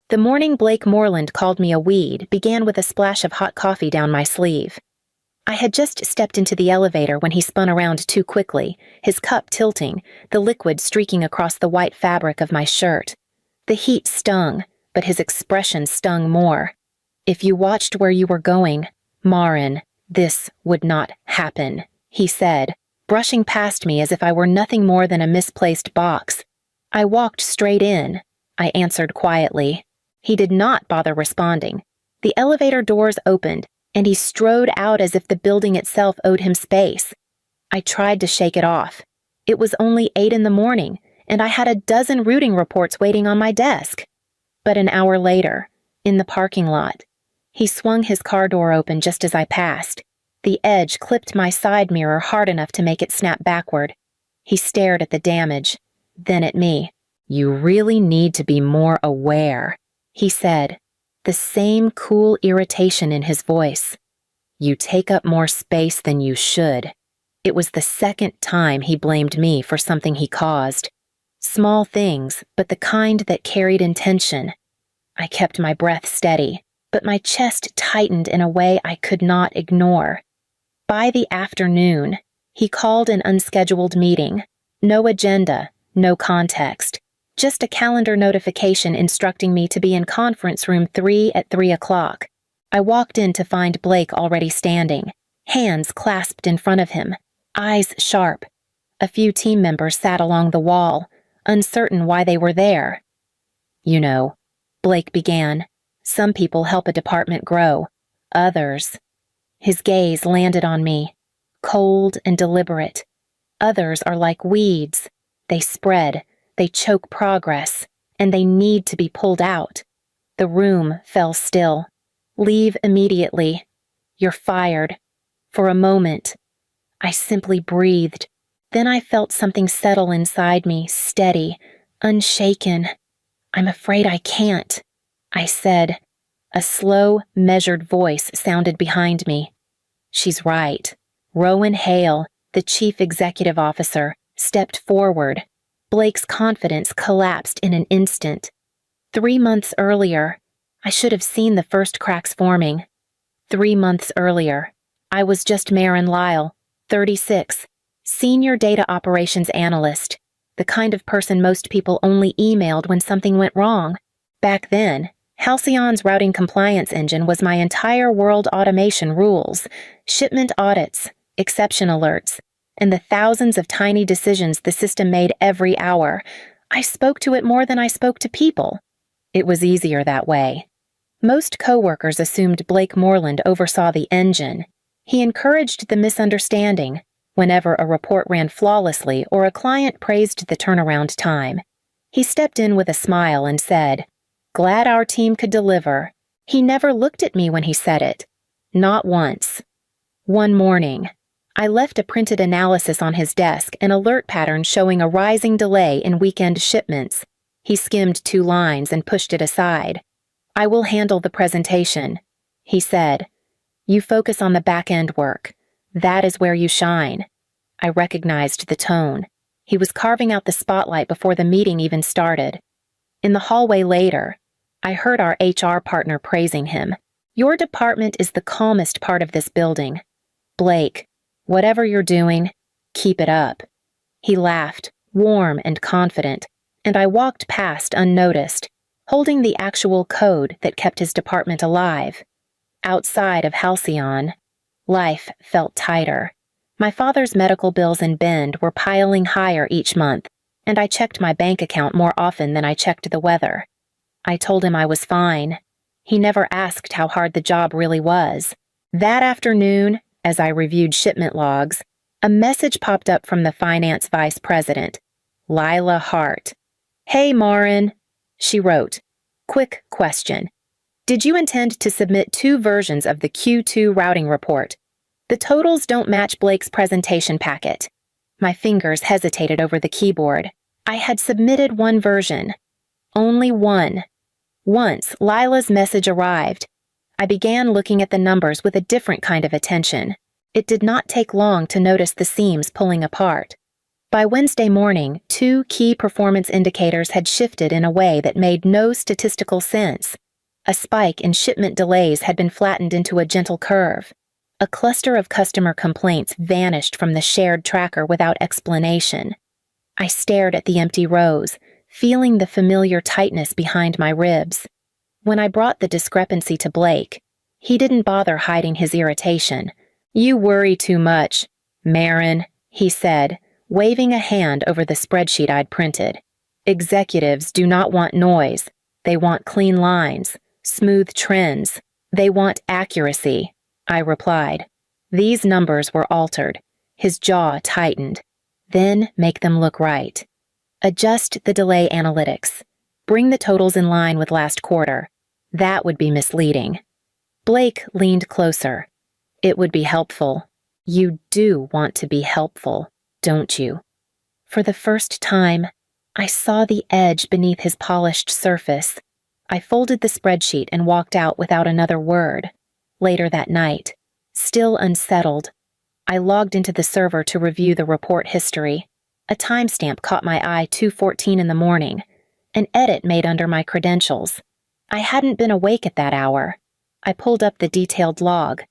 The morning Blake Moreland called me a weed began with a splash of hot coffee down my sleeve. I had just stepped into the elevator when he spun around too quickly, his cup tilting, the liquid streaking across the white fabric of my shirt. The heat stung, but his expression stung more. "If you watched where you were going, Marin, this would not happen," he said, brushing past me as if I were nothing more than a misplaced box. "I walked straight in," I answered quietly. He did not bother responding. The elevator doors opened, and he strode out as if the building itself owed him space. I tried to shake it off. It was only 8 in the morning, and I had a dozen routing reports waiting on my desk. But an hour later, in the parking lot, he swung his car door open just as I passed. The edge clipped my side mirror hard enough to make it snap backward. He stared at the damage, then at me. "You really need to be more aware," he said, the same cool irritation in his voice. "You take up more space than you should." It was the second time he blamed me for something he caused. Small things, but the kind that carried intention. I kept my breath steady, but my chest tightened in a way I could not ignore. By the afternoon, he called an unscheduled meeting. No agenda, no context. Just a calendar notification instructing me to be in conference room 3 at 3 o'clock. I walked in to find Blake already standing, hands clasped in front of him, eyes sharp. A few team members sat along the wall, uncertain why they were there. "You know," Blake began, "some people help a department grow. Others—" His gaze landed on me, cold and deliberate. "Others are like weeds. They spread. They choke progress, and they need to be pulled out." The room fell still. "Leave immediately. You're fired." For a moment, I simply breathed. Then I felt something settle inside me, steady, unshaken. "I'm afraid I can't," I said. A slow, measured voice sounded behind me. "She's right." Rowan Hale, the chief executive officer, stepped forward. Blake's confidence collapsed in an instant. 3 months earlier, I should have seen the first cracks forming. 3 months earlier, I was just Marin Lyle, 36, senior data operations analyst, the kind of person most people only emailed when something went wrong. Back then, Halcyon's routing compliance engine was my entire world automation rules, shipment audits, exception alerts, and the thousands of tiny decisions the system made every hour. I spoke to it more than I spoke to people. It was easier that way. Most coworkers assumed Blake Moreland oversaw the engine. He encouraged the misunderstanding whenever a report ran flawlessly or a client praised the turnaround time. He stepped in with a smile and said, "Glad our team could deliver." He never looked at me when he said it. Not once. One morning, I left a printed analysis on his desk, an alert pattern showing a rising delay in weekend shipments. He skimmed 2 lines and pushed it aside. "I will handle the presentation," he said. "You focus on the back-end work. That is where you shine." I recognized the tone. He was carving out the spotlight before the meeting even started. In the hallway later, I heard our HR partner praising him. "Your department is the calmest part of this building. Blake, whatever you're doing, keep it up." He laughed, warm and confident, and I walked past unnoticed, holding the actual code that kept his department alive. Outside of Halcyon, life felt tighter. My father's medical bills in Bend were piling higher each month, and I checked my bank account more often than I checked the weather. I told him I was fine. He never asked how hard the job really was. That afternoon, as I reviewed shipment logs, a message popped up from the finance vice president, Lila Hart. "Hey, Marin," she wrote. "Quick question. Did you intend to submit 2 versions of the Q2 routing report? The totals don't match Blake's presentation packet." My fingers hesitated over the keyboard. I had submitted 1 version. Only 1. Once Lila's message arrived, I began looking at the numbers with a different kind of attention. It did not take long to notice the seams pulling apart. By Wednesday morning, 2 key performance indicators had shifted in a way that made no statistical sense. A spike in shipment delays had been flattened into a gentle curve. A cluster of customer complaints vanished from the shared tracker without explanation. I stared at the empty rows, feeling the familiar tightness behind my ribs. When I brought the discrepancy to Blake, he didn't bother hiding his irritation. "You worry too much, Marin," he said, waving a hand over the spreadsheet I'd printed. "Executives do not want noise. They want clean lines, smooth trends. They want accuracy," I replied. These numbers were altered. His jaw tightened. Then make them look right. Adjust the delay analytics. Bring the totals in line with last quarter. That would be misleading. Blake leaned closer. "It would be helpful. You do want to be helpful, don't you?" For the first time, I saw the edge beneath his polished surface. I folded the spreadsheet and walked out without another word. Later that night, still unsettled, I logged into the server to review the report history. A timestamp caught my eye: 2:14 in the morning, an edit made under my credentials. I hadn't been awake at that hour. I pulled up the detailed log,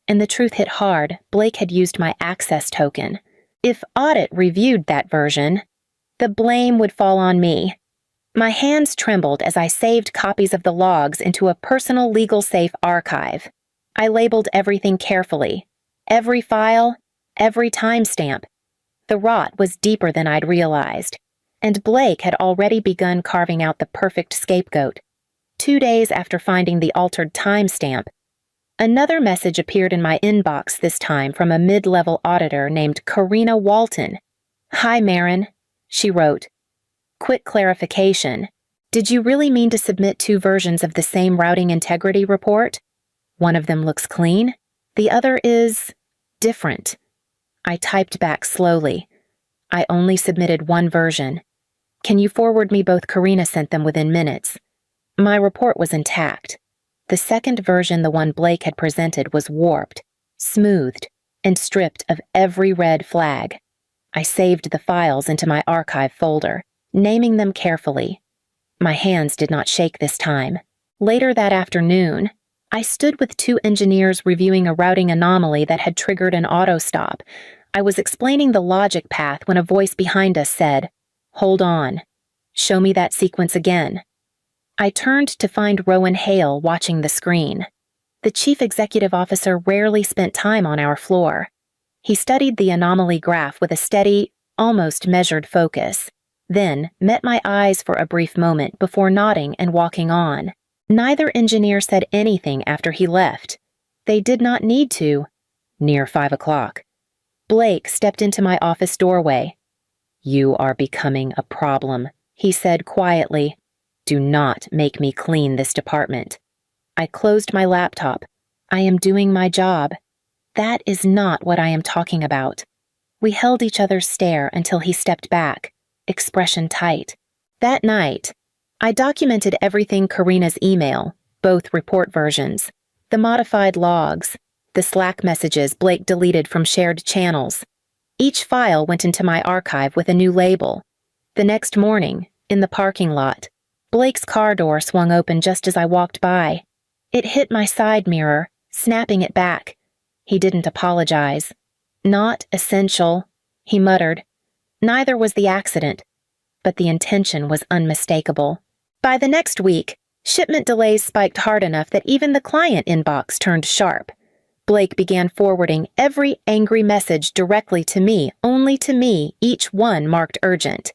and the truth hit hard. Blake had used my access token. If audit reviewed that version, the blame would fall on me. My hands trembled as I saved copies of the logs into a personal legal safe archive. I labeled everything carefully. Every file, every timestamp. The rot was deeper than I'd realized, and Blake had already begun carving out the perfect scapegoat. 2 days after finding the altered timestamp, another message appeared in my inbox, this time from a mid-level auditor named Karina Walton. "Hi, Marin," she wrote. "Quick clarification. Did you really mean to submit 2 versions of the same routing integrity report? One of them looks clean. The other is different." I typed back slowly. "I only submitted 1 version. Can you forward me both? Karina sent them within minutes." My report was intact. The second version, the one Blake had presented, was warped, smoothed, and stripped of every red flag. I saved the files into my archive folder, naming them carefully. My hands did not shake this time. Later that afternoon, I stood with 2 engineers reviewing a routing anomaly that had triggered an auto stop. I was explaining the logic path when a voice behind us said, "Hold on. Show me that sequence again." I turned to find Rowan Hale watching the screen. The chief executive officer rarely spent time on our floor. He studied the anomaly graph with a steady, almost measured focus, then met my eyes for a brief moment before nodding and walking on. Neither engineer said anything after he left. They did not need to. Near 5 o'clock, Blake stepped into my office doorway. "You are becoming a problem," he said quietly. "Do not make me clean this department." I closed my laptop. "I am doing my job." "That is not what I am talking about." We held each other's stare until he stepped back, expression tight. That night, I documented everything: Karina's email, both report versions, the modified logs, the Slack messages Blake deleted from shared channels. Each file went into my archive with a new label. The next morning, in the parking lot, Blake's car door swung open just as I walked by. It hit my side mirror, snapping it back. He didn't apologize. "Not essential," he muttered. Neither was the accident, but the intention was unmistakable. By the next week, shipment delays spiked hard enough that even the client inbox turned sharp. Blake began forwarding every angry message directly to me, only to me, each one marked urgent.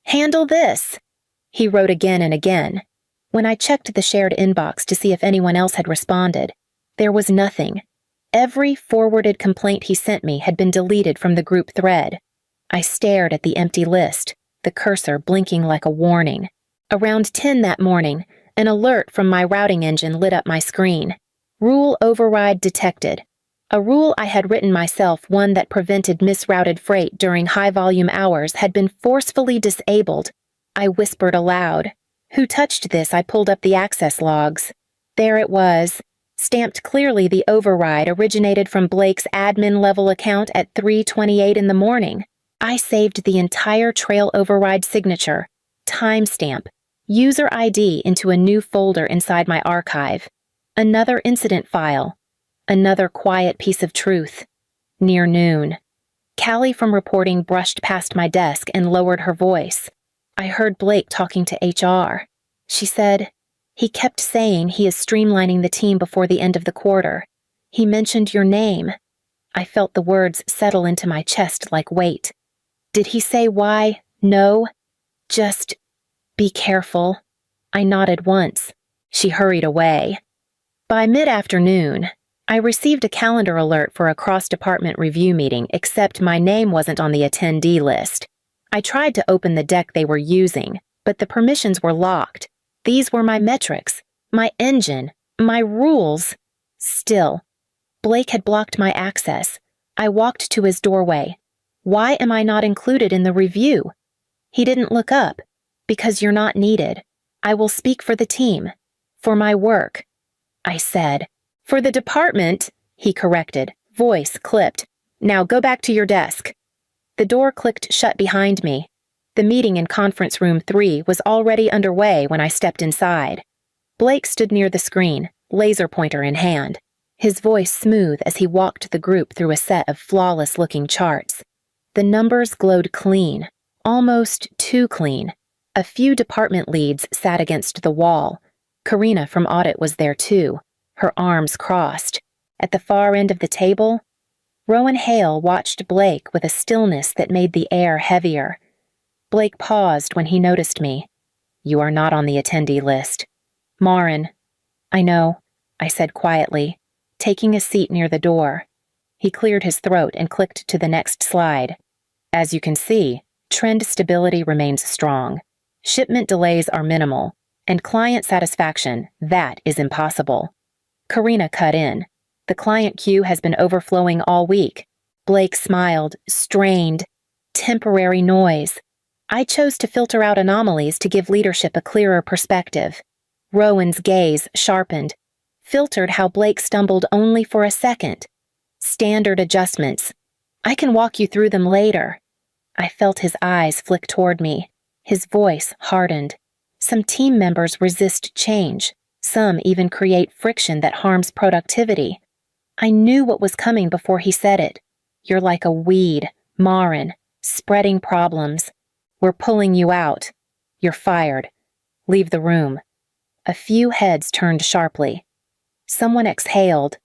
"Handle this," he wrote again and again. When I checked the shared inbox to see if anyone else had responded, there was nothing. Every forwarded complaint he sent me had been deleted from the group thread. I stared at the empty list, the cursor blinking like a warning. Around 10 that morning, an alert from my routing engine lit up my screen. Rule override detected. A rule I had written myself, one that prevented misrouted freight during high-volume hours, had been forcefully disabled. I whispered aloud. "Who touched this?" I pulled up the access logs. There it was, stamped clearly. The override originated from Blake's admin-level account at 3:28 in the morning. I saved the entire trail override signature, timestamp, user ID into a new folder inside my archive. Another incident file. Another quiet piece of truth. Near noon. Callie from reporting brushed past my desk and lowered her voice. I heard Blake talking to HR. She said, "He kept saying he is streamlining the team before the end of the quarter. He mentioned your name." I felt the words settle into my chest like weight. Did he say why? No. Just, be careful. I nodded once. She hurried away. By mid-afternoon, I received a calendar alert for a cross-department review meeting, except my name wasn't on the attendee list. I tried to open the deck they were using, but the permissions were locked. These were my metrics, my engine, my rules. Still, Blake had blocked my access. I walked to his doorway. Why am I not included in the review? He didn't look up. Because you're not needed. I will speak for the team. For my work. I said. For the department, he corrected, voice clipped. Now go back to your desk. The door clicked shut behind me. The meeting in conference room 3 was already underway when I stepped inside. Blake stood near the screen, laser pointer in hand, his voice smooth as he walked the group through a set of flawless-looking charts. The numbers glowed clean, almost too clean. A few department leads sat against the wall. Karina from audit was there too, her arms crossed. At the far end of the table, Rowan Hale watched Blake with a stillness that made the air heavier. Blake paused when he noticed me. "You are not on the attendee list." "Marin." "I know," I said quietly, taking a seat near the door. He cleared his throat and clicked to the next slide. "As you can see, trend stability remains strong. Shipment delays are minimal, and client satisfaction, that is impossible." Karina cut in. "The client queue has been overflowing all week." Blake smiled, strained. "Temporary noise." I chose to filter out anomalies to give leadership a clearer perspective. Rowan's gaze sharpened, filtered how Blake stumbled only for a second. "Standard adjustments. I can walk you through them later." I felt his eyes flick toward me. His voice hardened. Some team members resist change. Some even create friction that harms productivity. I knew what was coming before he said it. "You're like a weed, Marin, spreading problems. We're pulling you out. You're fired. Leave the room." A few heads turned sharply. Someone exhaled.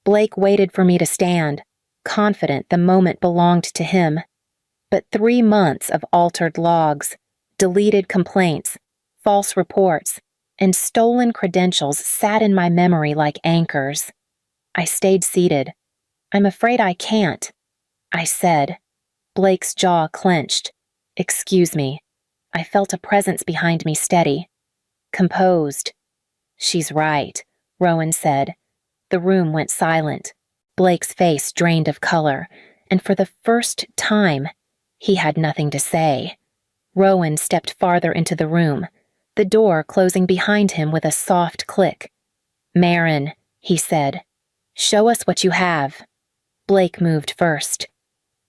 Blake waited for me to stand, confident the moment belonged to him. But 3 months of altered logs, deleted complaints, false reports, and stolen credentials sat in my memory like anchors. I stayed seated. "I'm afraid I can't," I said. Blake's jaw clenched. "Excuse me." I felt a presence behind me steady. Composed. "She's right," Rowan said. The room went silent. Blake's face drained of color, and for the first time, he had nothing to say. Rowan stepped farther into the room, the door closing behind him with a soft click. "Marin," he said, "show us what you have." Blake moved first.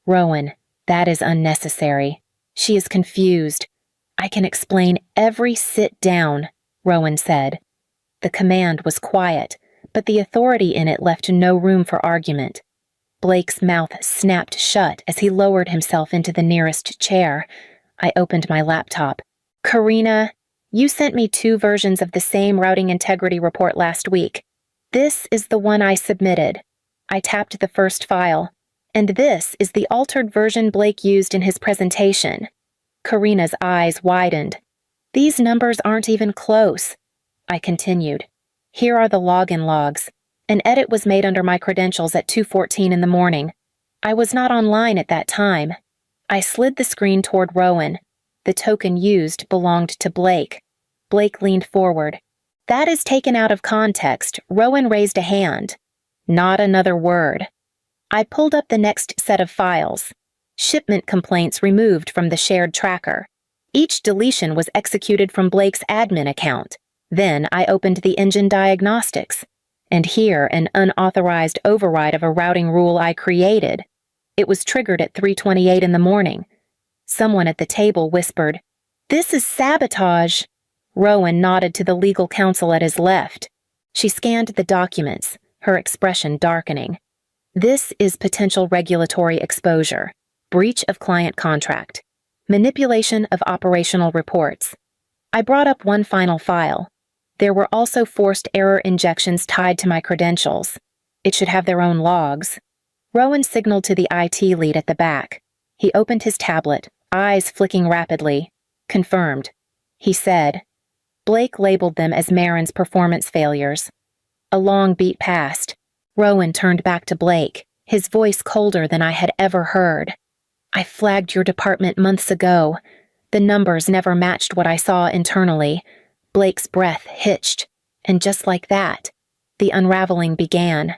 "Rowan, that is unnecessary. She is confused. I can explain every sit down," Rowan said. The command was quiet, but the authority in it left no room for argument. Blake's mouth snapped shut as he lowered himself into the nearest chair. I opened my laptop. "Karina, you sent me 2 versions of the same routing integrity report last week. This is the one I submitted." I tapped the first file. "And this is the altered version Blake used in his presentation." Karina's eyes widened. "These numbers aren't even close." I continued. "Here are the login logs. An edit was made under my credentials at 2:14 in the morning. I was not online at that time." I slid the screen toward Rowan. The token used belonged to Blake. Blake leaned forward. "That is taken out of context." Rowan raised a hand. "Not another word." I pulled up the next set of files. Shipment complaints removed from the shared tracker. Each deletion was executed from Blake's admin account. Then I opened the engine diagnostics. And here an unauthorized override of a routing rule I created. It was triggered at 3:28 in the morning, Someone at the table whispered, "This is sabotage." Rowan nodded to the legal counsel at his left. She scanned the documents, her expression darkening. "This is potential regulatory exposure, breach of client contract, manipulation of operational reports." I brought up one final file. There were also forced error injections tied to my credentials. It should have their own logs. Rowan signaled to the IT lead at the back. He opened his tablet, eyes flicking rapidly. "Confirmed," he said. Blake labeled them as Marin's performance failures. A long beat passed. Rowan turned back to Blake, his voice colder than I had ever heard. "I flagged your department months ago. The numbers never matched what I saw internally." Blake's breath hitched, and just like that, the unraveling began.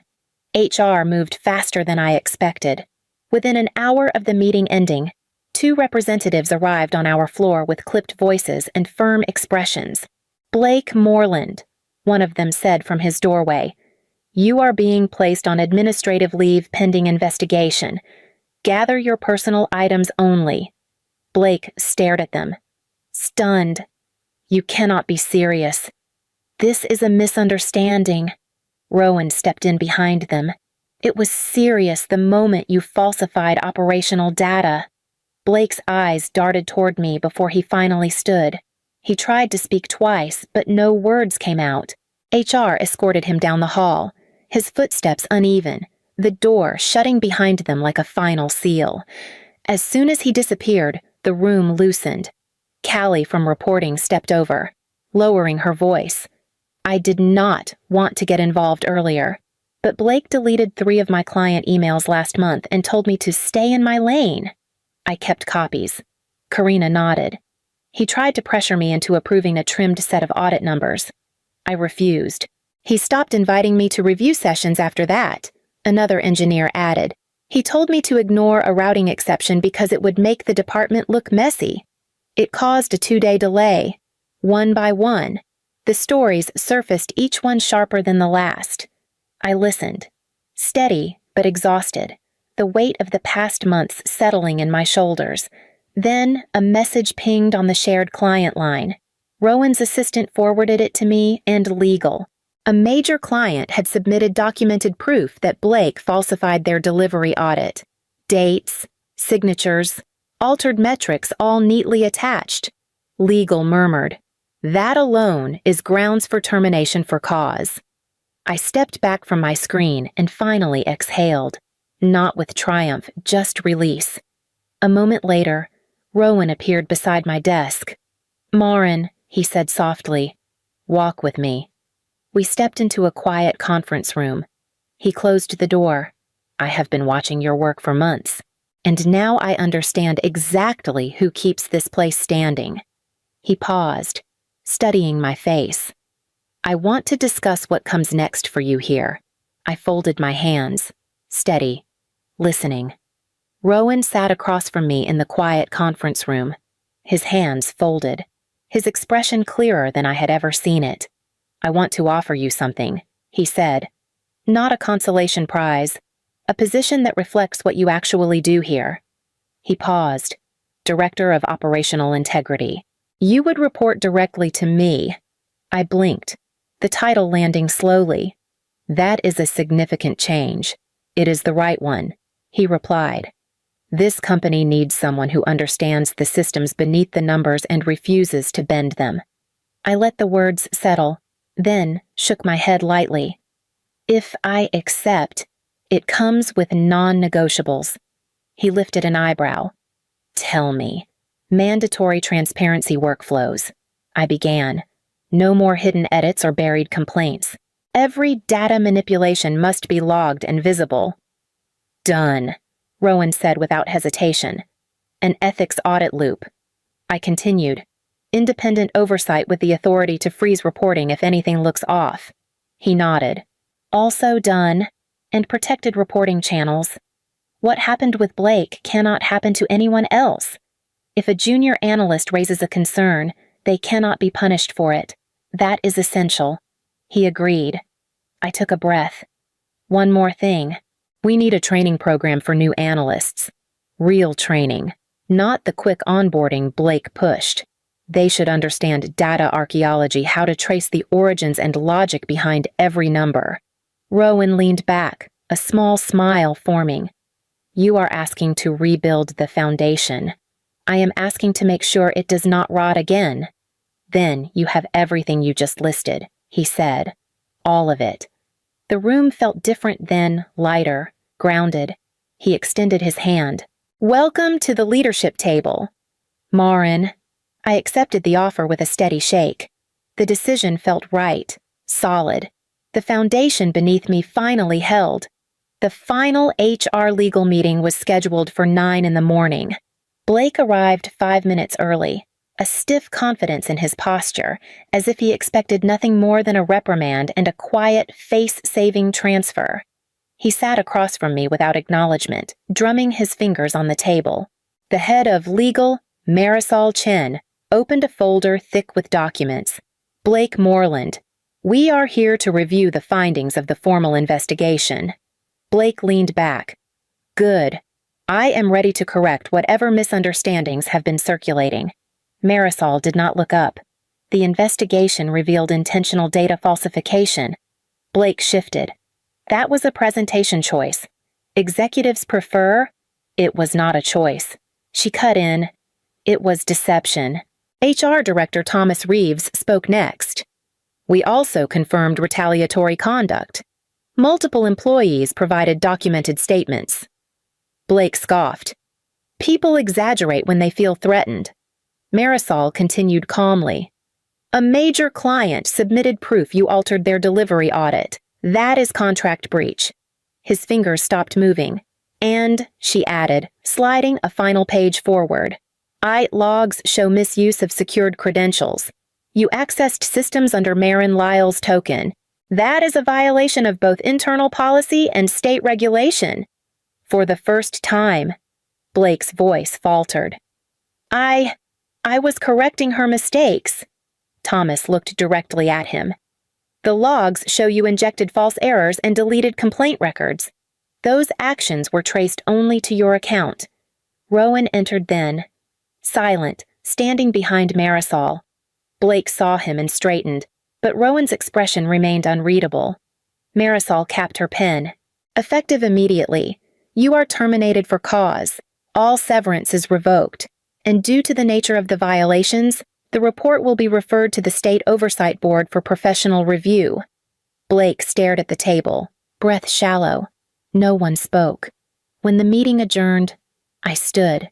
HR moved faster than I expected. Within an hour of the meeting ending, 2 representatives arrived on our floor with clipped voices and firm expressions. "Blake Moreland," one of them said from his doorway, "you are being placed on administrative leave pending investigation. Gather your personal items only." Blake stared at them, stunned. "You cannot be serious. This is a misunderstanding." Rowan stepped in behind them. "It was serious the moment you falsified operational data." Blake's eyes darted toward me before he finally stood. He tried to speak twice, but no words came out. HR escorted him down the hall, his footsteps uneven, the door shutting behind them like a final seal. As soon as he disappeared, the room loosened. Callie from reporting stepped over, lowering her voice. "I did not want to get involved earlier, but Blake deleted 3 of my client emails last month and told me to stay in my lane." I kept copies. Karina nodded. "He tried to pressure me into approving a trimmed set of audit numbers. I refused. He stopped inviting me to review sessions after that," another engineer added. "He told me to ignore a routing exception because it would make the department look messy. It caused a 2-day delay. One by one, the stories surfaced, each one sharper than the last. I listened, steady but exhausted, the weight of the past months settling in my shoulders. Then a message pinged on the shared client line. Rowan's assistant forwarded it to me, and legal. A major client had submitted documented proof that Blake falsified their delivery audit. Dates, signatures, altered metrics all neatly attached. Legal murmured, "That alone is grounds for termination for cause." I stepped back from my screen and finally exhaled, not with triumph, just release. A moment later, Rowan appeared beside my desk. "Marin," he said softly, "walk with me." We stepped into a quiet conference room. He closed the door. "I have been watching your work for months, and now I understand exactly who keeps this place standing." He paused, studying my face. "I want to discuss what comes next for you here." I folded my hands, steady, listening. Rowan sat across from me in the quiet conference room, his hands folded, his expression clearer than I had ever seen it. "I want to offer you something," he said. "Not a consolation prize, a position that reflects what you actually do here." He paused. "Director of Operational Integrity. You would report directly to me." I blinked, the title landing slowly. "That is a significant change. It is the right one," he replied. "This company needs someone who understands the systems beneath the numbers and refuses to bend them." I let the words settle, then shook my head lightly. "If I accept, it comes with non-negotiables." He lifted an eyebrow. "Tell me." "Mandatory transparency workflows." I began. "No more hidden edits or buried complaints. Every data manipulation must be logged and visible." "Done," Rowan said without hesitation. "An ethics audit loop." I continued. "Independent oversight with the authority to freeze reporting if anything looks off." He nodded. "Also done. And protected reporting channels. What happened with Blake cannot happen to anyone else. If a junior analyst raises a concern, they cannot be punished for it. That is essential." He agreed. I took a breath. "One more thing. We need a training program for new analysts. Real training. Not the quick onboarding Blake pushed. They should understand data archaeology, how to trace the origins and logic behind every number. Rowan leaned back, a small smile forming. You are asking to rebuild the foundation. I am asking to make sure it does not rot again. Then you have everything you just listed, he said. All of it. The room felt different then, lighter, grounded. He extended his hand. Welcome to the leadership table. Marin. I accepted the offer with a steady shake. The decision felt right, solid. The foundation beneath me finally held. The final HR legal meeting was scheduled for 9 in the morning. Blake arrived 5 minutes early, a stiff confidence in his posture, as if he expected nothing more than a reprimand and a quiet, face-saving transfer. He sat across from me without acknowledgement, drumming his fingers on the table. The head of legal, Marisol Chen, opened a folder thick with documents. Blake Moreland, we are here to review the findings of the formal investigation. Blake leaned back. Good. I am ready to correct whatever misunderstandings have been circulating. Marisol did not look up. The investigation revealed intentional data falsification. Blake shifted. That was a presentation choice. Executives prefer? It was not a choice. She cut in. It was deception. HR Director Thomas Reeves spoke next. We also confirmed retaliatory conduct. Multiple employees provided documented statements. Blake scoffed. People exaggerate when they feel threatened. Marisol continued calmly. A major client submitted proof you altered their delivery audit. That is contract breach. His fingers stopped moving. And, she added, sliding a final page forward, logs show misuse of secured credentials. You accessed systems under Marin Lyle's token. That is a violation of both internal policy and state regulation. For the first time, Blake's voice faltered. I was correcting her mistakes. Thomas looked directly at him. The logs show you injected false errors and deleted complaint records. Those actions were traced only to your account. Rowan entered then, silent, standing behind Marisol. Blake saw him and straightened, but Rowan's expression remained unreadable. Marisol capped her pen. Effective immediately. You are terminated for cause. All severance is revoked. And due to the nature of the violations, the report will be referred to the State Oversight Board for professional review. Blake stared at the table, breath shallow. No one spoke. When the meeting adjourned, I stood.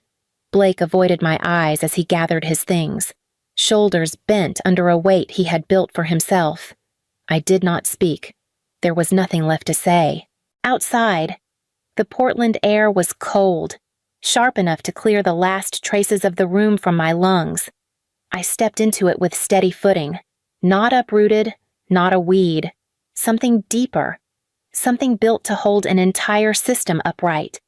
Blake avoided my eyes as he gathered his things, shoulders bent under a weight he had built for himself. I did not speak. There was nothing left to say. Outside, the Portland air was cold, sharp enough to clear the last traces of the room from my lungs. I stepped into it with steady footing, not uprooted, not a weed, something deeper, something built to hold an entire system upright.